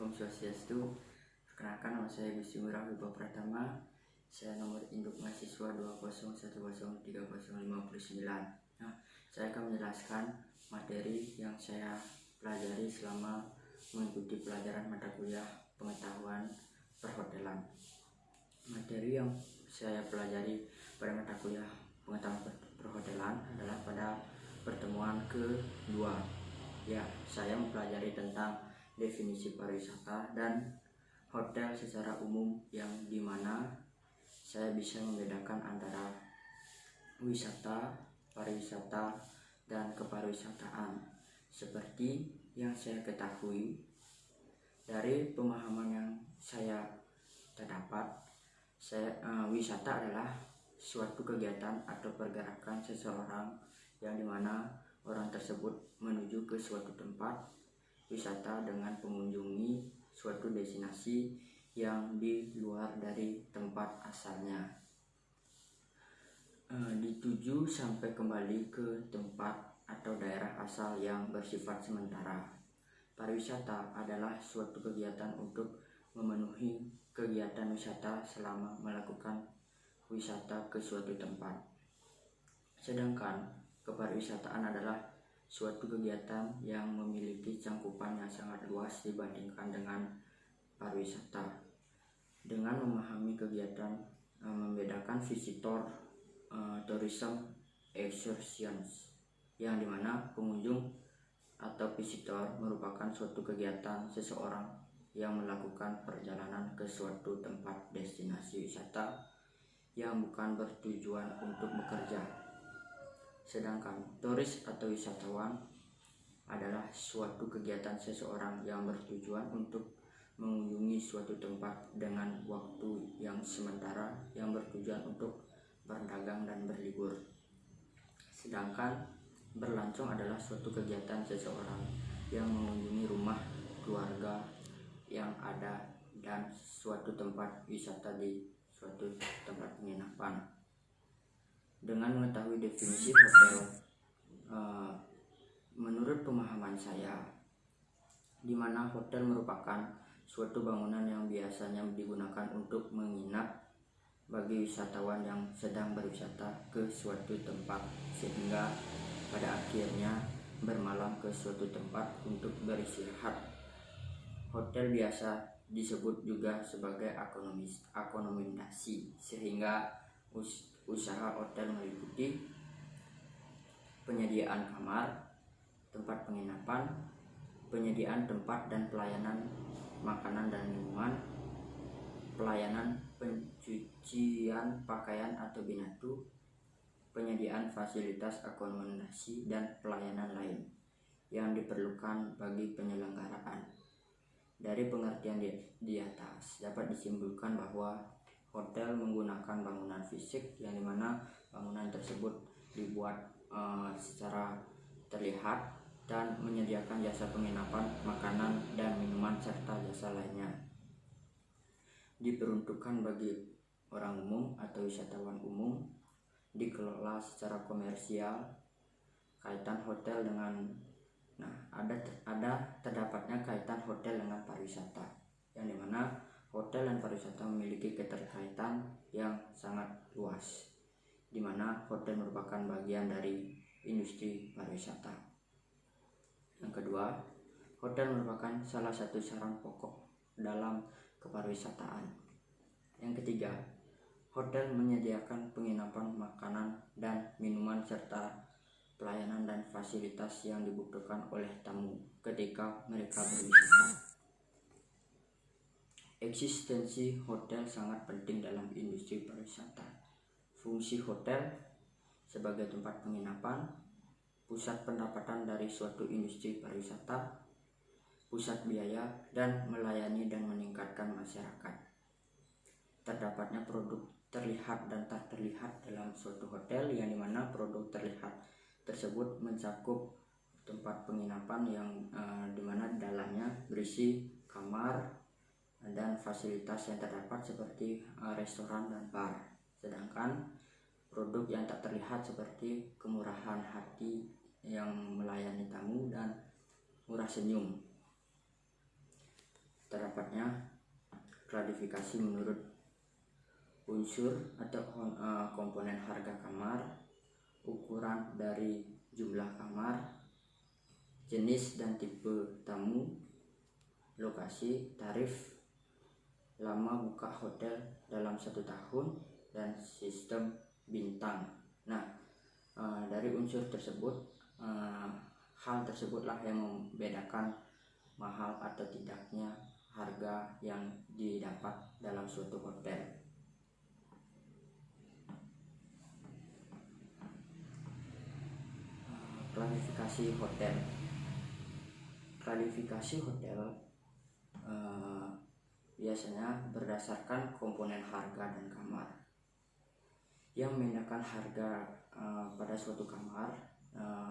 Om Swastiastu. Perkenalkan, nama saya Gusti Ngurah Wibawa Pratama. Saya nomor induk mahasiswa 201030559. Nah, saya akan menjelaskan materi yang saya pelajari selama mengikuti pelajaran mata kuliah pengetahuan perhotelan. Materi yang saya pelajari pada mata kuliah pengetahuan perhotelan adalah pada pertemuan kedua. Ya, saya mempelajari tentang definisi pariwisata dan hotel secara umum, yang dimana saya bisa membedakan antara wisata, pariwisata, dan kepariwisataan. Seperti yang saya ketahui dari pemahaman yang saya terdapat, wisata adalah suatu kegiatan atau pergerakan seseorang yang dimana orang tersebut menuju ke suatu tempat wisata dengan mengunjungi suatu destinasi yang di luar dari tempat asalnya, dituju sampai kembali ke tempat atau daerah asal yang bersifat sementara. Pariwisata adalah suatu kegiatan untuk memenuhi kegiatan wisata selama melakukan wisata ke suatu tempat. Sedangkan kepariwisataan adalah suatu kegiatan yang memiliki cangkupan yang sangat luas dibandingkan dengan pariwisata. Dengan memahami kegiatan, membedakan visitor, tourism, excursions, yang dimana pengunjung atau visitor merupakan suatu kegiatan seseorang yang melakukan perjalanan ke suatu tempat destinasi wisata yang bukan bertujuan untuk bekerja. Sedangkan turis atau wisatawan adalah suatu kegiatan seseorang yang bertujuan untuk mengunjungi suatu tempat dengan waktu yang sementara, yang bertujuan untuk berdagang dan berlibur. Sedangkan berlancong adalah suatu kegiatan seseorang yang mengunjungi rumah keluarga yang ada dan suatu tempat wisata di suatu tempat penginapan. Dengan mengetahui definisi hotel, menurut pemahaman saya, di mana hotel merupakan suatu bangunan yang biasanya digunakan untuk menginap bagi wisatawan yang sedang berwisata ke suatu tempat, sehingga pada akhirnya bermalam ke suatu tempat untuk beristirahat. Hotel biasa disebut juga sebagai akomodasi, sehingga usaha hotel meliputi penyediaan kamar, tempat penginapan, penyediaan tempat dan pelayanan makanan dan minuman, pelayanan pencucian pakaian atau binatu, penyediaan fasilitas akomodasi, dan pelayanan lain yang diperlukan bagi penyelenggaraan. Dari pengertian di atas dapat disimpulkan bahwa hotel menggunakan bangunan fisik, yang dimana bangunan tersebut dibuat secara terlihat dan menyediakan jasa penginapan, makanan, dan minuman serta jasa lainnya. Diperuntukkan bagi orang umum atau wisatawan umum, dikelola secara komersial. Kaitan hotel dengan terdapatnya kaitan hotel dengan pariwisata, yang dimana hotel dan pariwisata memiliki keterkaitan yang sangat luas, dimana hotel merupakan bagian dari industri pariwisata. Yang kedua, hotel merupakan salah satu saran pokok dalam kepariwisataan. Yang ketiga, hotel menyediakan penginapan, makanan, dan minuman serta pelayanan dan fasilitas yang dibutuhkan oleh tamu ketika mereka berwisata. Eksistensi hotel sangat penting dalam industri pariwisata. Fungsi hotel sebagai tempat penginapan, pusat pendapatan dari suatu industri pariwisata, pusat biaya, dan melayani dan meningkatkan masyarakat. Terdapatnya produk terlihat dan tak terlihat dalam suatu hotel, yang dimana produk terlihat tersebut mencakup tempat penginapan yang dimana dalamnya berisi kamar dan fasilitas yang terdapat seperti restoran dan bar. Sedangkan produk yang tak terlihat seperti kemurahan hati yang melayani tamu dan murah senyum. Terdapatnya klasifikasi menurut unsur atau komponen harga kamar, ukuran dari jumlah kamar, jenis dan tipe tamu, lokasi, tarif, lama buka hotel dalam 1 tahun, dan sistem bintang. Nah, dari unsur tersebut, hal tersebutlah yang membedakan mahal atau tidaknya harga yang didapat dalam suatu hotel. Klasifikasi hotel. Klasifikasi hotel biasanya berdasarkan komponen harga dan kamar. Yang membedakan harga pada suatu kamar,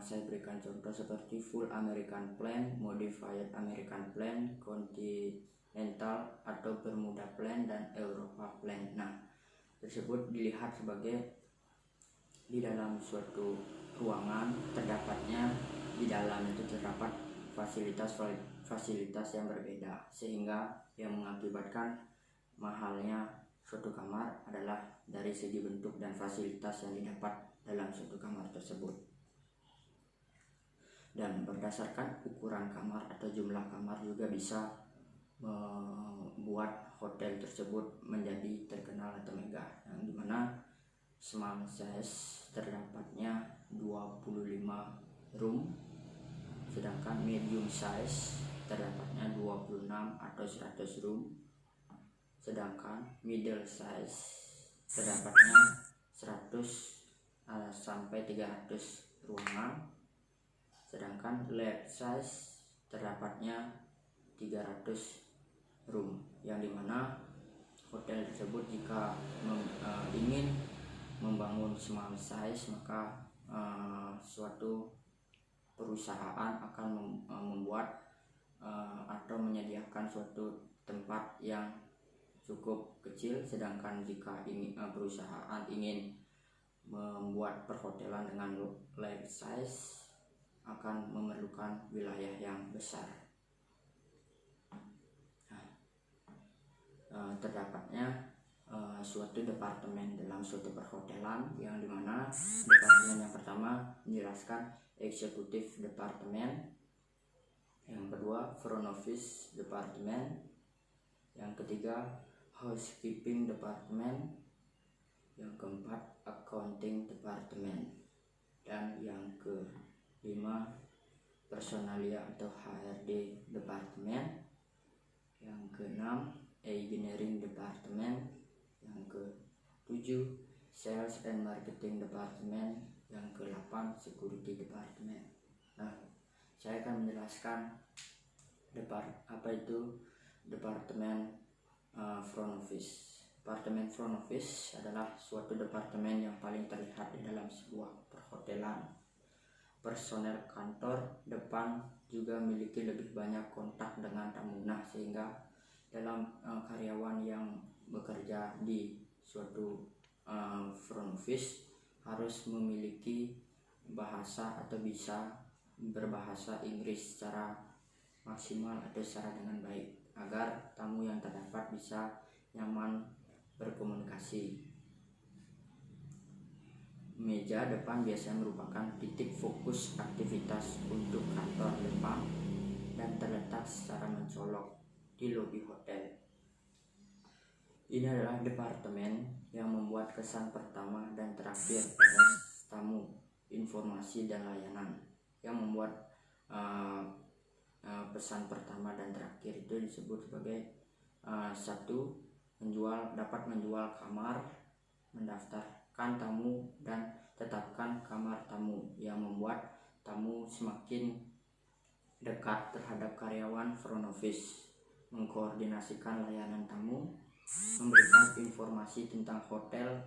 saya berikan contoh seperti full American Plan, modified American Plan, continental atau Bermuda Plan, dan Europa Plan. Nah, tersebut dilihat sebagai di dalam suatu ruangan terdapatnya, di dalam itu terdapat fasilitas yang berbeda, sehingga yang mengakibatkan mahalnya suatu kamar adalah dari segi bentuk dan fasilitas yang didapat dalam suatu kamar tersebut. Dan berdasarkan ukuran kamar atau jumlah kamar juga bisa membuat hotel tersebut menjadi terkenal atau megah, yang dimana small size terdapatnya 25 room, sedangkan medium size terdapatnya 26 atau 100 room, sedangkan middle size terdapatnya 100 sampai 300 ruangan, sedangkan large size terdapatnya 300 room, yang dimana hotel tersebut jika ingin membangun small size, maka suatu perusahaan akan membuat atau menyediakan suatu tempat yang cukup kecil, sedangkan jika perusahaan ingin membuat perhotelan dengan large size akan memerlukan wilayah yang besar. Terdapatnya suatu departemen dalam suatu perhotelan, yang dimana departemen yang pertama menjelaskan eksekutif departemen, yang kedua front office departemen, yang ketiga housekeeping departemen, yang keempat accounting departemen, dan yang kelima personalia atau HRD departemen, yang keenam engineering departemen, yang ke-7 sales and marketing departemen, yang ke-8 security departemen. Nah, saya akan menjelaskan apa itu departemen front office. Departemen front office adalah suatu departemen yang paling terlihat di dalam sebuah perhotelan. Personel kantor depan juga memiliki lebih banyak kontak dengan tamu. Nah, sehingga dalam karyawan yang bekerja di suatu front office harus memiliki bahasa atau bisa berbahasa Inggris secara maksimal atau secara dengan baik, agar tamu yang terdapat bisa nyaman berkomunikasi. Meja depan biasanya merupakan titik fokus aktivitas untuk kantor depan dan terletak secara mencolok di lobi hotel. Ini adalah departemen yang membuat kesan pertama dan terakhir pada tamu, informasi dan layanan. Yang membuat pesan pertama dan terakhir itu disebut sebagai 1. Dapat menjual kamar, mendaftarkan tamu, dan tetapkan kamar tamu, yang membuat tamu semakin dekat terhadap karyawan front office, mengkoordinasikan layanan tamu, memberikan informasi tentang hotel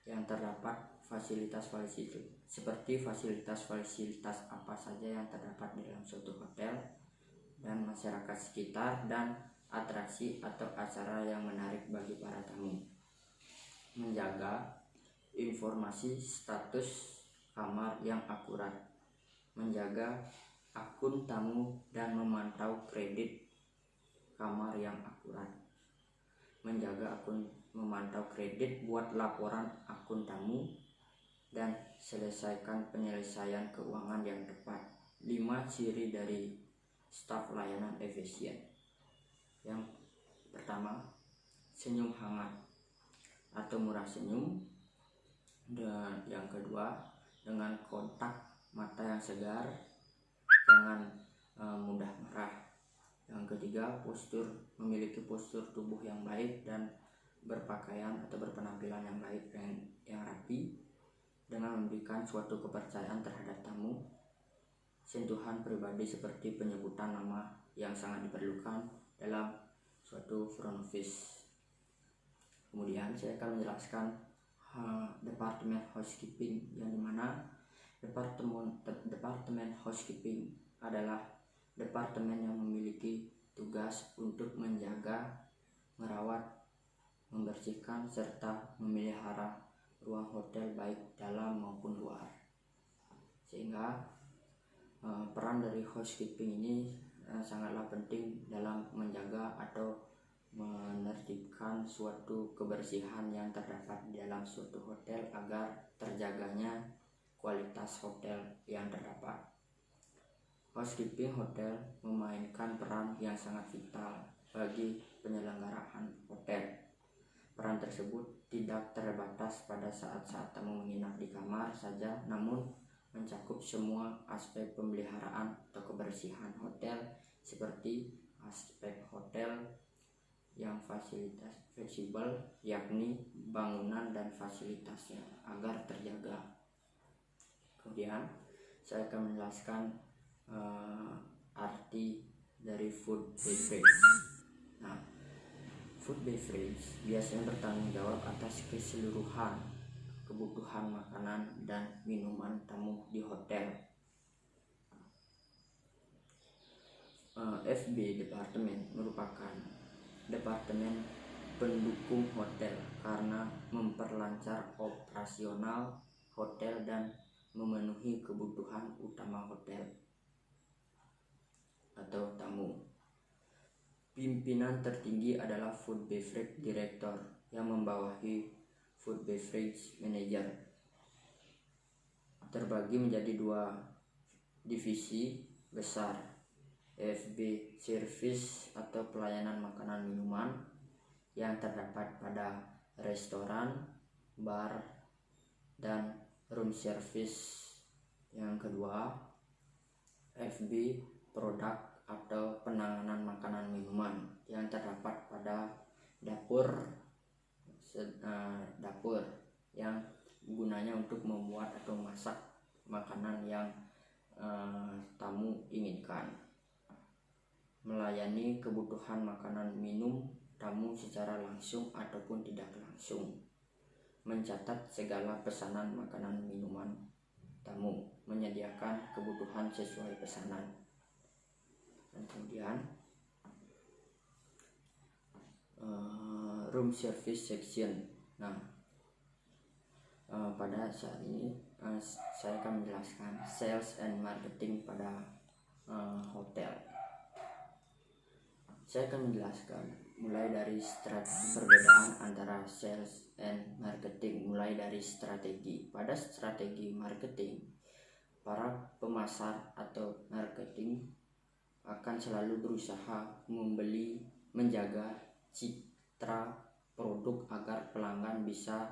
yang terdapat fasilitas-fasilitas seperti fasilitas-fasilitas apa saja yang terdapat di dalam suatu hotel dan masyarakat sekitar, dan atraksi atau acara yang menarik bagi para tamu. Menjaga informasi status kamar yang akurat, menjaga akun tamu dan memantau kredit kamar yang akurat, menjaga akun, memantau kredit, buat laporan akun tamu, dan selesaikan penyelesaian keuangan yang tepat. 5 ciri dari staf layanan efisien. Yang pertama, senyum hangat atau murah senyum. Dan yang kedua, dengan kontak mata yang segar, jangan mudah marah. Yang ketiga, memiliki postur tubuh yang baik dan berpakaian atau berpenampilan yang baik dan yang rapi, dengan memberikan suatu kepercayaan terhadap tamu. Sentuhan pribadi seperti penyebutan nama yang sangat diperlukan dalam suatu front office. Kemudian saya akan menjelaskan departemen housekeeping, yang dimana departemen housekeeping adalah departemen yang memiliki tugas untuk menjaga, merawat, membersihkan, serta memelihara ruang hotel baik dalam maupun luar. Sehingga peran dari housekeeping ini sangatlah penting dalam menjaga atau menertibkan suatu kebersihan yang terdapat di dalam suatu hotel agar terjaganya kualitas hotel yang terdapat. Housekeeping hotel memainkan peran yang sangat vital bagi penyelenggaraan hotel. Peran tersebut tidak terbatas pada saat-saat tamu menginap di kamar saja, namun mencakup semua aspek pemeliharaan atau kebersihan hotel, seperti aspek hotel yang fasilitas fleksibel, yakni bangunan dan fasilitasnya agar terjaga. Kemudian saya akan menjelaskan arti dari food beverage. Nah, food beverage biasanya bertanggung jawab atas keseluruhan kebutuhan makanan dan minuman tamu di hotel. FB Departemen merupakan departemen pendukung hotel karena memperlancar operasional hotel dan memenuhi kebutuhan utama hotel atau tamu. Pimpinan tertinggi adalah Food Beverage Director yang membawahi Food Beverage Manager. Terbagi menjadi 2 divisi besar, FB Service atau pelayanan makanan minuman yang terdapat pada restoran, bar, dan room service. Yang kedua, FB Produk atau penanganan makanan minuman yang terdapat pada dapur yang gunanya untuk membuat atau masak makanan yang tamu inginkan, melayani kebutuhan makanan minum tamu secara langsung ataupun tidak langsung, mencatat segala pesanan makanan minuman tamu, menyediakan kebutuhan sesuai pesanan. Dan kemudian room service section. Nah, pada saat ini saya akan menjelaskan sales and marketing pada hotel. Saya akan menjelaskan mulai dari perbedaan antara sales and marketing, mulai dari strategi. Pada strategi marketing, para pemasar atau marketing akan selalu berusaha menjaga citra produk agar pelanggan bisa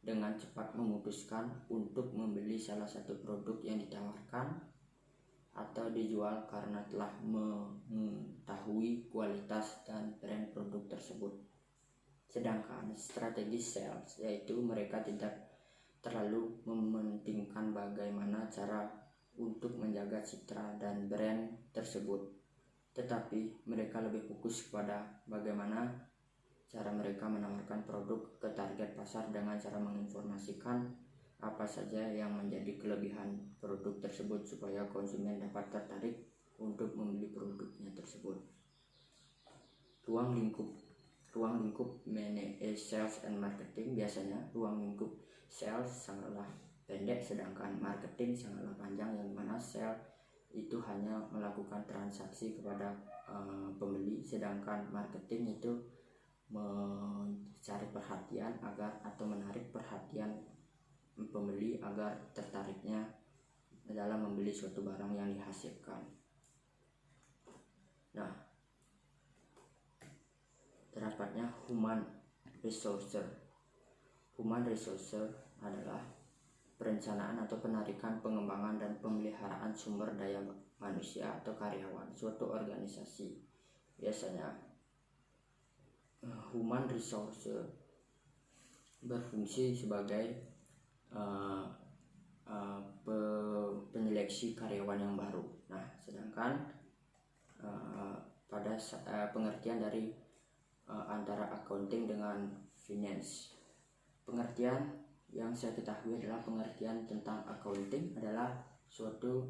dengan cepat memutuskan untuk membeli salah satu produk yang ditawarkan atau dijual karena telah mengetahui kualitas dan brand produk tersebut. Sedangkan strategi sales, yaitu mereka tidak terlalu mementingkan bagaimana cara untuk menjaga citra dan brand tersebut, tetapi mereka lebih fokus kepada bagaimana cara mereka menawarkan produk ke target pasar dengan cara menginformasikan apa saja yang menjadi kelebihan produk tersebut supaya konsumen dapat tertarik untuk membeli produknya tersebut. Ruang lingkup sales and marketing. Biasanya ruang lingkup sales sangatlah pendek, sedangkan marketing sangatlah panjang, yang mana sales itu hanya melakukan transaksi kepada pembeli, sedangkan marketing itu mencari perhatian atau menarik perhatian pembeli agar tertariknya dalam membeli suatu barang yang dihasilkan. Nah, terdapatnya human resource. Human resource adalah perencanaan atau penarikan, pengembangan, dan pemeliharaan sumber daya manusia atau karyawan suatu organisasi. Biasanya human resource berfungsi sebagai penyeleksi karyawan yang baru. Nah, sedangkan pada pengertian dari antara accounting dengan finance, pengertian yang saya ketahui adalah pengertian tentang accounting adalah suatu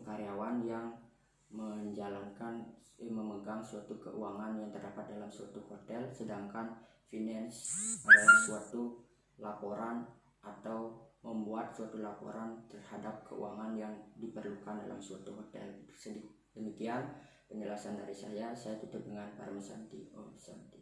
karyawan yang memegang suatu keuangan yang terdapat dalam suatu hotel, sedangkan finance adalah suatu laporan atau membuat suatu laporan terhadap keuangan yang diperlukan dalam suatu hotel. Demikian penjelasan dari saya tutup dengan Parmesanti. Om Santi.